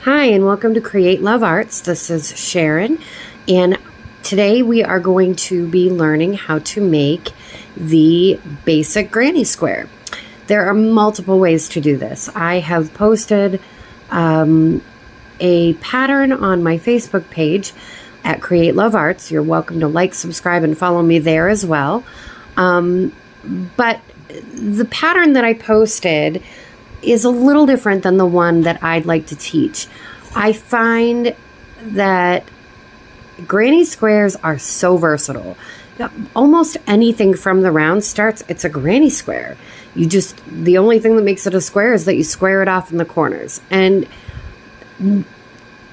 Hi, and welcome to Create Love Arts. This is Sharon, and today we are going to be learning how to make the basic granny square. There are multiple ways to do this. I have posted a pattern on my Facebook page at Create Love Arts. You're welcome to like, subscribe, and follow me there as well. But the pattern that I posted is a little different than the one that I'd like to teach. I find that granny squares are so versatile. Almost anything from the round starts, it's a granny square. The only thing that makes it a square is that you square it off in the corners. And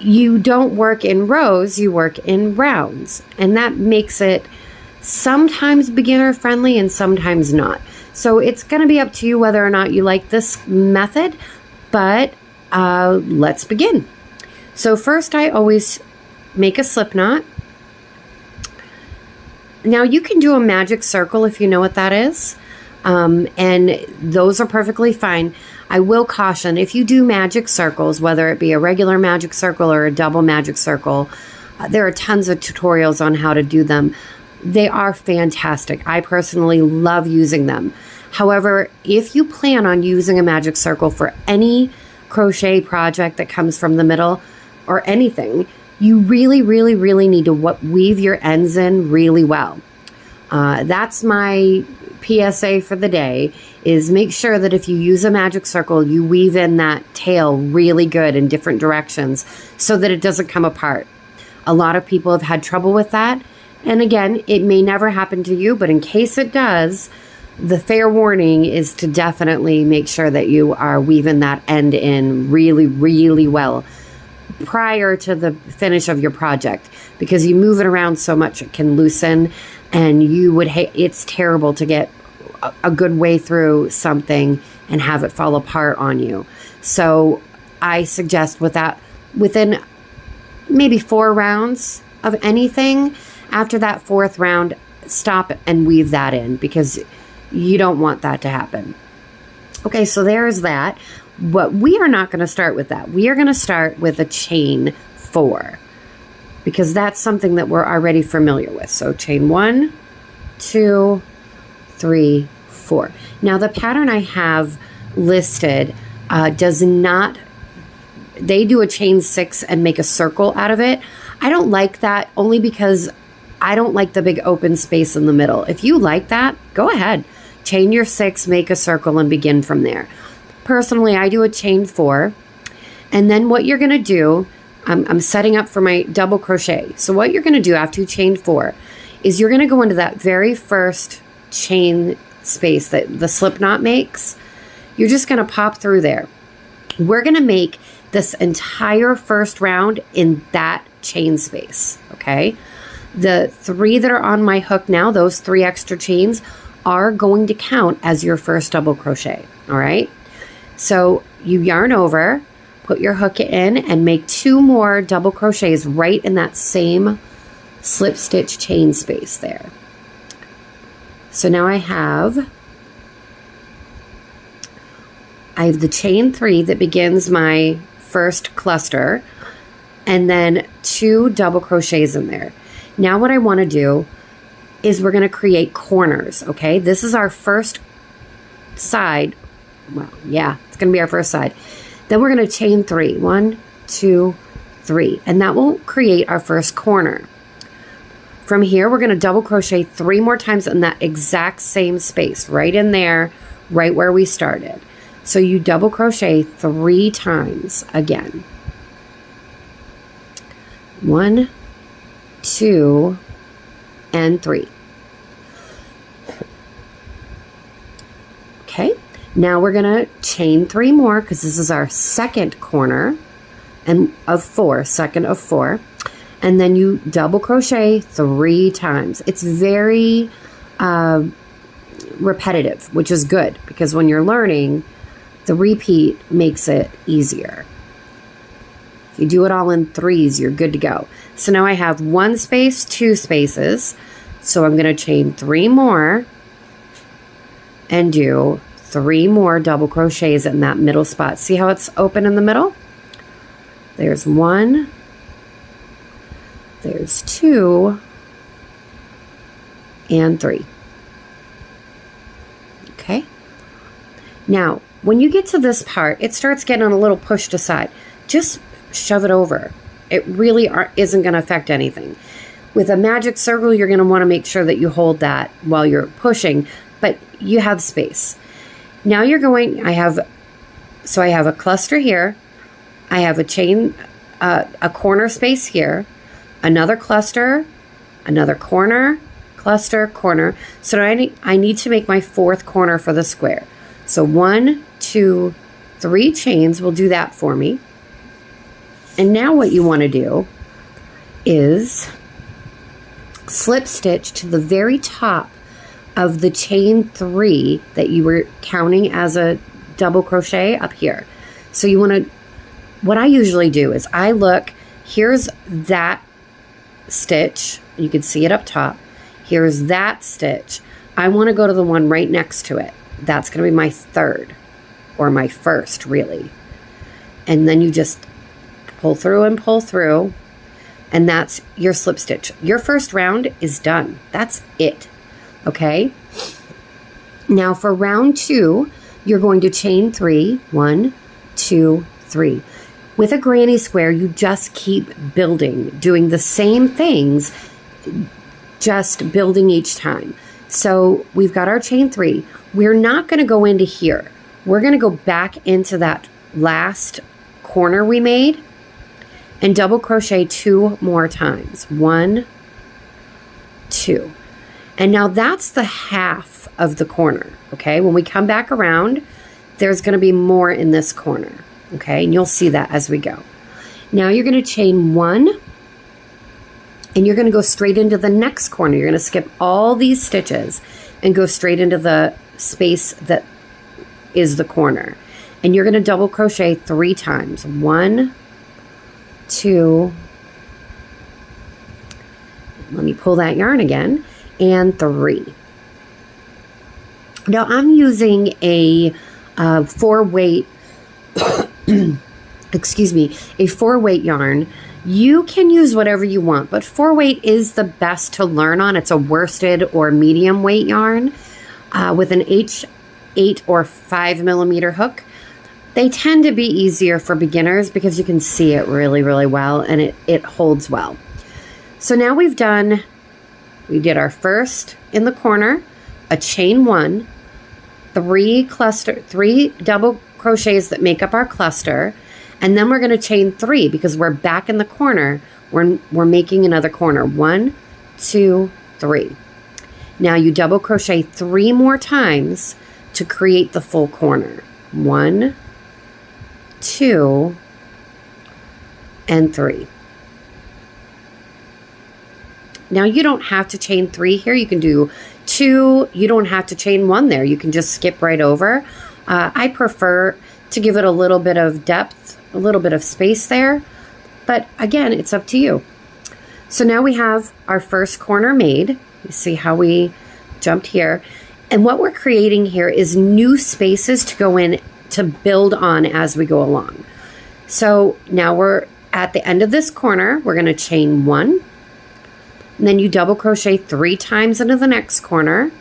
you don't work in rows, you work in rounds. And that makes it sometimes beginner friendly and sometimes not. So it's going to be up to you whether or not you like this method, but let's begin. So first I always make a slip knot. Now you can do a magic circle if you know what that is, and those are perfectly fine. I will caution, if you do magic circles, whether it be a regular magic circle or a double magic circle, there are tons of tutorials on how to do them. They are fantastic. I personally love using them. However, if you plan on using a magic circle for any crochet project that comes from the middle or anything, you really, really, really need to weave your ends in really well. That's my PSA for the day, is make sure that if you use a magic circle, you weave in that tail really good in different directions so that it doesn't come apart. A lot of people have had trouble with that. And again, it may never happen to you, but in case it does, the fair warning is to definitely make sure that you are weaving that end in really, really well prior to the finish of your project, because you move it around so much it can loosen, and you would it's terrible to get a good way through something and have it fall apart on you. So I suggest within maybe 4 rounds of anything, after that 4th round, stop and weave that in, because you don't want that to happen. Okay, so there's that. But we are not going to start with that. We are going to start with a chain 4, because that's something that we're already familiar with. So chain 1, 2, 3, 4. Now the pattern I have listed does not, they do a chain 6 and make a circle out of it. I don't like that, only because I don't like the big open space in the middle. If you like that, go ahead. Chain your 6, make a circle, and begin from there. Personally, I do a chain 4. And then what you're going to do, I'm setting up for my double crochet. So what you're going to do after you chain 4 is you're going to go into that very first chain space that the slip knot makes. You're just going to pop through there. We're going to make this entire first round in that chain space, okay? The 3 that are on my hook now, those 3 extra chains, are going to count as your first double crochet, all right? So you yarn over, put your hook in, and make 2 more double crochets right in that same slip stitch chain space there. So now I have the chain 3 that begins my first cluster, and then 2 double crochets in there. Now what I want to do is we're going to create corners, okay? This is our first side. Well, yeah, it's going to be our first side. Then we're going to chain 3. 1, 2, 3. And that will create our first corner. From here, we're going to double crochet 3 more times in that exact same space, right in there, right where we started. So you double crochet 3 times again. 1, 2, and 3. Okay, now we're going to chain 3 more, because this is our second corner and of 4, second of 4. And then you double crochet 3 times. It's very repetitive, which is good, because when you're learning, the repeat makes it easier. If you do it all in 3s, you're good to go. So now I have 1 space, 2 spaces. So I'm going to chain 3 more and do 3 more double crochets in that middle spot. See how it's open in the middle? There's 1, there's 2, and 3. Okay. Now, when you get to this part, it starts getting a little pushed aside. Just shove it over. It really isn't going to affect anything. With a magic circle, you're going to want to make sure that you hold that while you're pushing, but you have space. Now you're going, I have a cluster here. I have a chain, a corner space here, another cluster, another corner, cluster, corner. So I need to make my 4th corner for the square. So 1, 2, 3 chains will do that for me. And now what you want to do is slip stitch to the very top of the chain 3 that you were counting as a double crochet up here. So you want to, what I usually do is I look, here's that stitch. You can see it up top. Here's that stitch. I want to go to the one right next to it. That's going to be my 3rd, or my 1st, really. And then you just pull through and pull through, and that's your slip stitch. Your first round is done. That's it. Okay? Now for round 2, you're going to chain 3. 1, 2, 3. With a granny square, you just keep building, doing the same things, just building each time. So we've got our chain 3. We're not going to go into here. We're going to go back into that last corner we made and double crochet 2 more times. 1, 2. And now that's the half of the corner. Okay. When we come back around, there's going to be more in this corner. Okay. And you'll see that as we go. Now you're going to chain 1. And you're going to go straight into the next corner. You're going to skip all these stitches and go straight into the space that is the corner. And you're going to double crochet 3 times. 1, 2, let me pull that yarn again, and 3. Now I'm using a 4-weight, excuse me, a 4-weight yarn. You can use whatever you want, but 4-weight is the best to learn on. It's a worsted or medium weight yarn with an H8 or 5 millimeter hook. They tend to be easier for beginners because you can see it really, really well, and it holds well. So now we did our first in the corner, a chain 1, 3 double crochets that make up our cluster. And then we're going to chain 3 because we're back in the corner. We're making another corner. 1, 2, 3. Now you double crochet 3 more times to create the full corner. 1, 2, and 3. Now you don't have to chain 3 here. You can do 2. You don't have to chain 1 there. You can just skip right over. I prefer to give it a little bit of depth, a little bit of space there. But again, it's up to you. So now we have our first corner made. You see how we jumped here. And what we're creating here is new spaces to go in to build on as we go along. So now we're at the end of this corner. We're going to chain 1. And then you double crochet 3 times into the next corner.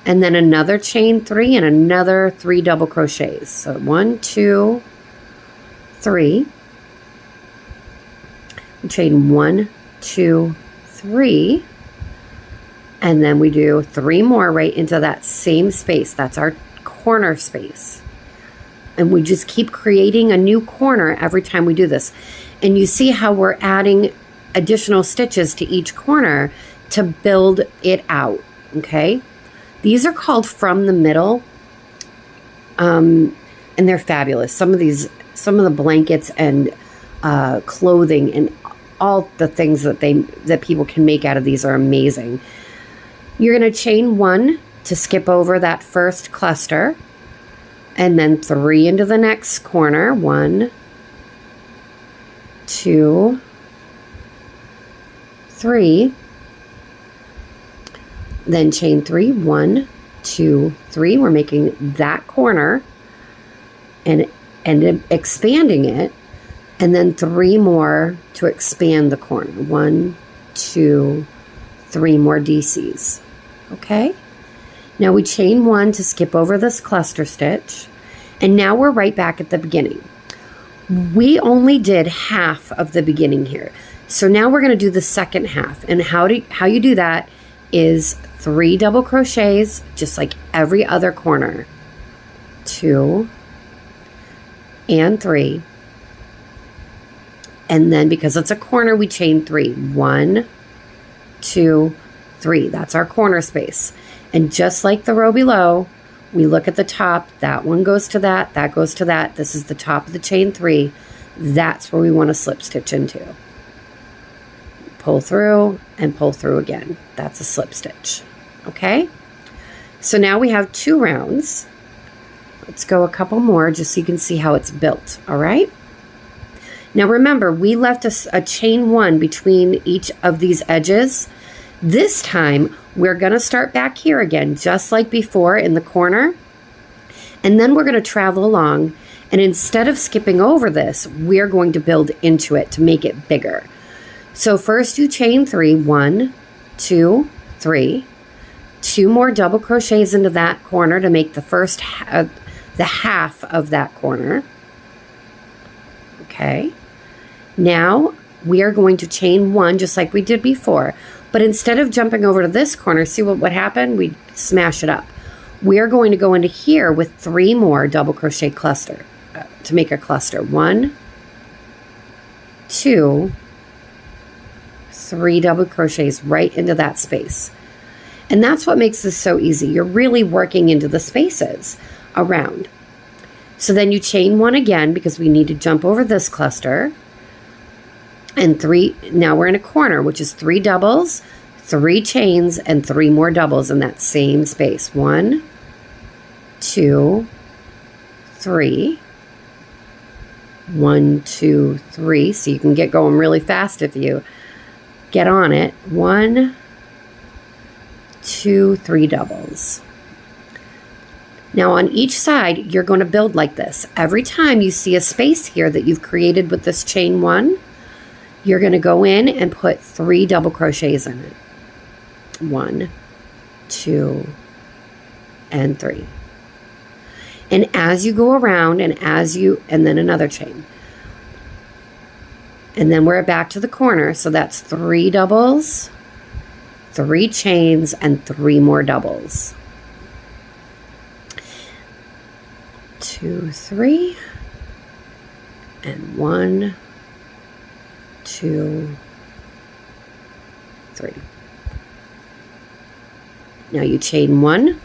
And then another chain 3 and another 3 double crochets. So 1, 2, 3. Chain 1, 2, 3. And then we do 3 more right into that same space. That's our corner space. And we just keep creating a new corner every time we do this. And you see how we're adding additional stitches to each corner to build it out. Okay. These are called from the middle. And they're fabulous. Some of the blankets and clothing and all the things that people can make out of these are amazing. You're going to chain 1 to skip over that first cluster, and then 3 into the next corner. 1, 2, 3. Then chain 3. 1, 2, 3. We're making that corner and expanding it. and then 3 more to expand the corner. 1, 2, 3 more DCs. Okay? Now we chain 1 to skip over this cluster stitch, and now we're right back at the beginning. We only did half of the beginning here. So now we're going to do the second half. And how you do that is 3 double crochets, just like every other corner. 2 and 3. And then because it's a corner, we chain 3. 1, 2, 3. That's our corner space. And just like the row below, we look at the top. That one goes to that. That goes to that. This is the top of the chain 3. That's where we want to slip stitch into. Pull through and pull through again. That's a slip stitch. Okay? So now we have 2 rounds. Let's go a couple more just so you can see how it's built. All right? Now remember, we left a chain 1 between each of these edges. This time, we're going to start back here again, just like before in the corner. And then we're going to travel along. And instead of skipping over this, we're going to build into it to make it bigger. So first you chain 3, 1, 2, 3. 2 more double crochets into that corner to make the first the half of that corner. Okay. Now we are going to chain 1 just like we did before. But instead of jumping over to this corner, see what would happen? We smash it up. We are going to go into here with 3 more double crochet cluster to make a cluster. 1, 2, 3 double crochets right into that space. And that's what makes this so easy. You're really working into the spaces around. So then you chain 1 again because we need to jump over this cluster. And 3, now we're in a corner, which is 3 doubles, 3 chains, and 3 more doubles in that same space. 1, 2, 3. 1, 2, 3. So you can get going really fast if you get on it. 1, 2, 3 doubles. Now on each side, you're going to build like this. Every time you see a space here that you've created with this chain 1, you're going to go in and put 3 double crochets in it. 1, 2, and 3. And as you go around and then another chain. And then we're back to the corner. So that's 3 doubles, 3 chains, and 3 more doubles. 2, 3, and 1, 2, 3. Now you chain 1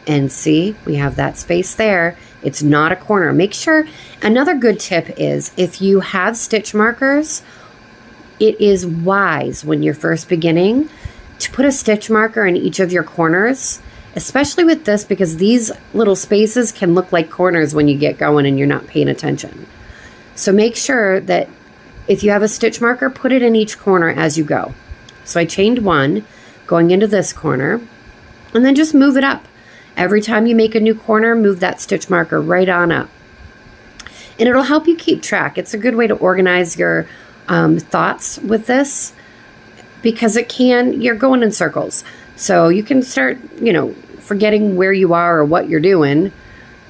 and see we have that space there. It's not a corner. Make sure, another good tip is if you have stitch markers, it is wise when you're first beginning to put a stitch marker in each of your corners, especially with this because these little spaces can look like corners when you get going and you're not paying attention. So make sure that if you have a stitch marker, put it in each corner as you go. So I chained 1 going into this corner and then just move it up. Every time you make a new corner, move that stitch marker right on up. And it'll help you keep track. It's a good way to organize your thoughts with this because you're going in circles. So you can start, forgetting where you are or what you're doing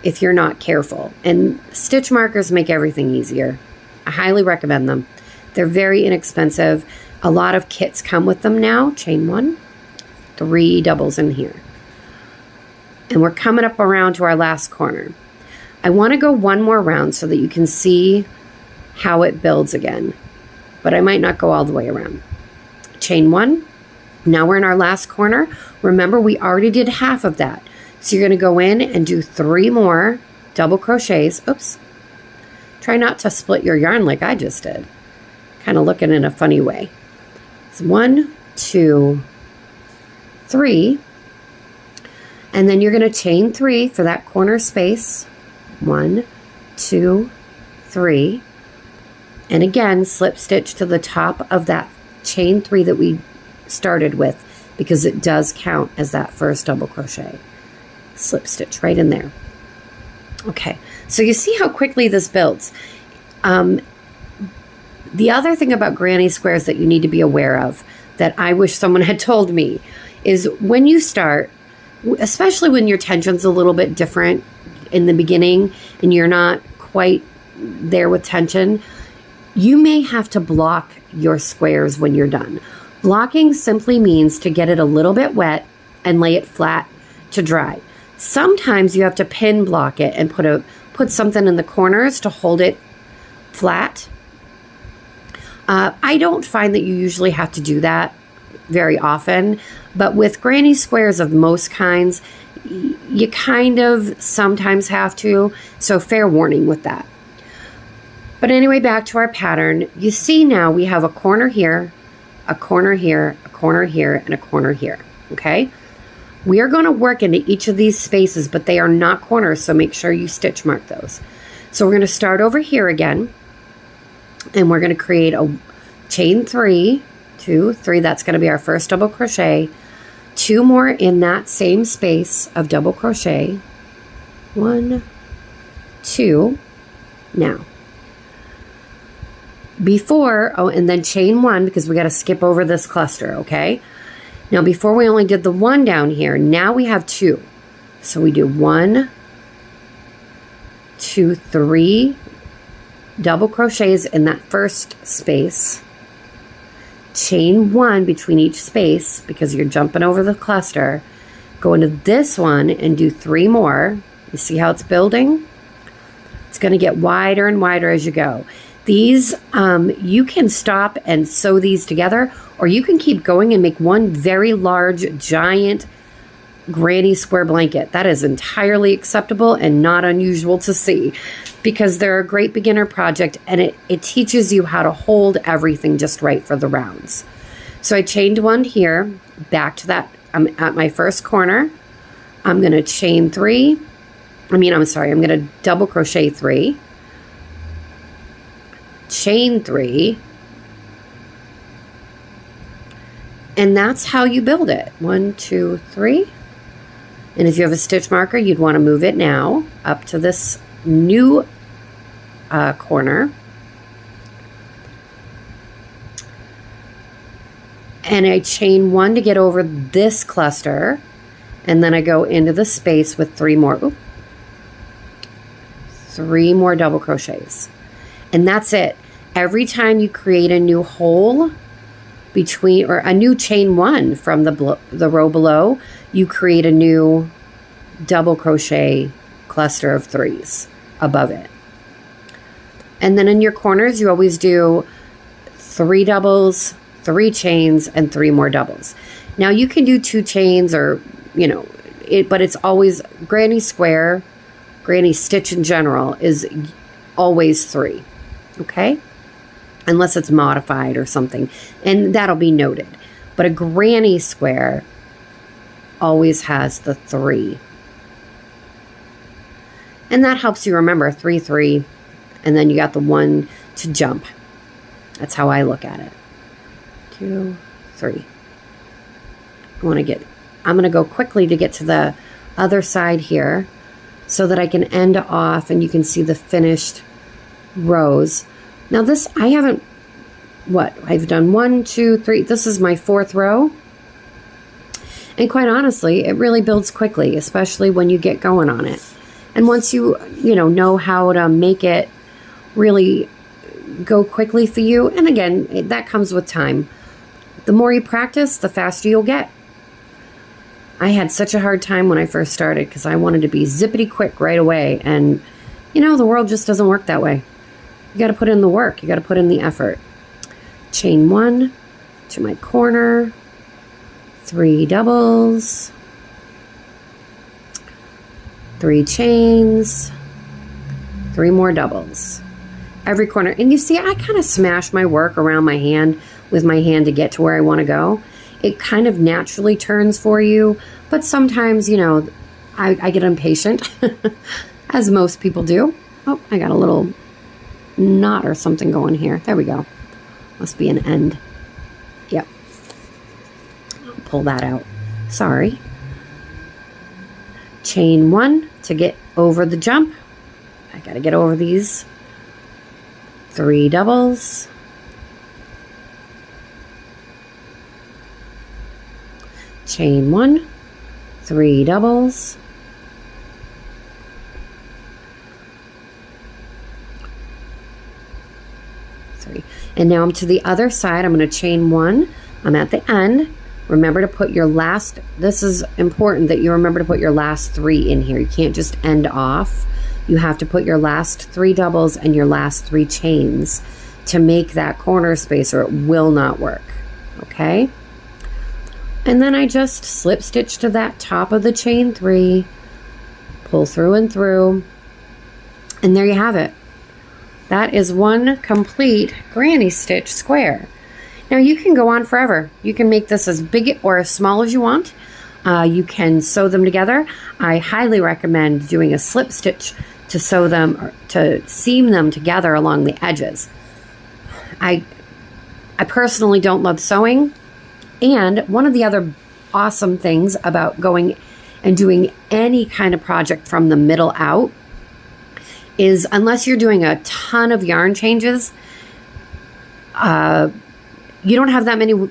if you're not careful. And stitch markers make everything easier. I highly recommend them. They're very inexpensive. A lot of kits come with them now. Chain 1, 3 doubles in here. And we're coming up around to our last corner. I want to go 1 more round so that you can see how it builds again. But I might not go all the way around. Chain 1. Now we're in our last corner. Remember, we already did half of that. So you're going to go in and do 3 more double crochets. Oops. Try not to split your yarn like I just did. Kind of looking in a funny way. It's 1, 2, 3. And then you're going to chain 3 for that corner space. 1, 2, 3. And again, slip stitch to the top of that chain 3 that we started with because it does count as that first double crochet. Slip stitch right in there. Okay, so you see how quickly this builds. The other thing about granny squares that you need to be aware of that I wish someone had told me is when you start, especially when your tension's a little bit different in the beginning and you're not quite there with tension, you may have to block your squares when you're done. Blocking simply means to get it a little bit wet and lay it flat to dry. Sometimes you have to pin block it and put something in the corners to hold it flat. I don't find that you usually have to do that very often, but with granny squares of most kinds, you kind of sometimes have to, so fair warning with that. But anyway, back to our pattern. You see now we have a corner here, a corner here, a corner here, and a corner here, okay? We are going to work into each of these spaces, but they are not corners, so make sure you stitch mark those. So we're going to start over here again, and we're going to create a chain 3, 2, 3. That's going to be our first double crochet. 2 more in that same space of double crochet. 1, 2. Now, and then chain 1 because we got to skip over this cluster, okay? Now, before we only did the 1 down here, now we have 2. So we do 1, 2, 3 double crochets in that first space. Chain 1 between each space because you're jumping over the cluster. Go into this one and do 3 more. You see how it's building? It's going to get wider and wider as you go. These, you can stop and sew these together, or you can keep going and make one very large, giant granny square blanket. That is entirely acceptable and not unusual to see because they're a great beginner project and it teaches you how to hold everything just right for the rounds. So I chained 1 here, back to that, I'm at my first corner. I'm going to chain 3. I'm going to double crochet 3. Chain 3. And that's how you build it. 1, 2, 3. And if you have a stitch marker, you'd want to move it now up to this new corner. And I chain 1 to get over this cluster. And then I go into the space with 3 more. 3 more double crochets. And that's it. Every time you create a new hole or a new chain 1 from the row below, you create a new double crochet cluster of 3s above it. And then in your corners, you always do 3 doubles, 3 chains, and 3 more doubles. Now you can do 2 chains or, but it's always granny square, granny stitch in general is always 3, okay? Unless it's modified or something, and that'll be noted. But a granny square always has the 3. And that helps you remember 3, 3, and then you got the 1 to jump. That's how I look at it. 2, 3. I'm going to go quickly to get to the other side here so that I can end off and you can see the finished rows. Now this, I've done 1, 2, 3. This is my 4th row. And quite honestly, it really builds quickly, especially when you get going on it. And once you know how to make it really go quickly for you, and again, that comes with time. The more you practice, the faster you'll get. I had such a hard time when I first started because I wanted to be zippity quick right away. And, the world just doesn't work that way. You got to put in the work. You got to put in the effort. Chain 1 to my corner, 3 doubles, 3 chains, 3 more doubles. Every corner. And you see, I kind of smash my work around my hand with my hand to get to where I want to go. It kind of naturally turns for you, but sometimes, I get impatient, as most people do. Oh, I got a little knot or something going here. There we go. Must be an end. Yep. I'll pull that out. Sorry. Chain 1 to get over the jump. I got to get over these 3 doubles, chain 1, 3 doubles, and now I'm to the other side. I'm going to chain 1. I'm at the end. Remember to put your last, this is important that you remember to put your last 3 in here. You can't just end off. You have to put your last 3 doubles and your last 3 chains to make that corner space, or it will not work. Okay? And then I just slip stitch to that top of the chain 3, pull through and through, and there you have it. That is one complete granny stitch square. Now you can go on forever. You can make this as big or as small as you want. You can sew them together. I highly recommend doing a slip stitch to sew them, or to seam them together along the edges. I personally don't love sewing. And one of the other awesome things about going and doing any kind of project from the middle out is, unless you're doing a ton of yarn changes, you don't have that many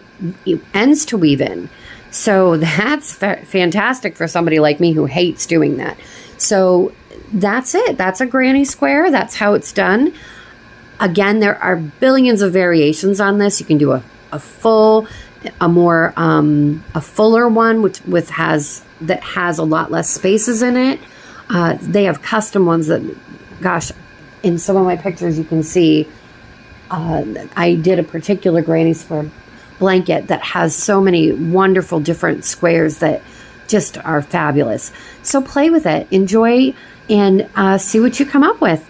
ends to weave in. So that's fantastic for somebody like me who hates doing that. So that's it. That's a granny square. That's how it's done. Again, there are billions of variations on this. You can do a fuller one, that has a lot less spaces in it. They have custom ones that, gosh, in some of my pictures you can see I did a particular granny square blanket that has so many wonderful different squares that just are fabulous. So play with it, enjoy, and see what you come up with.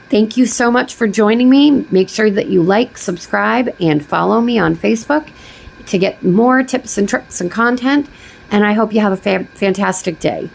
Thank you so much for joining me. Make sure that you like, subscribe, and follow me on Facebook to get more tips and tricks and content. And I hope you have a fantastic day.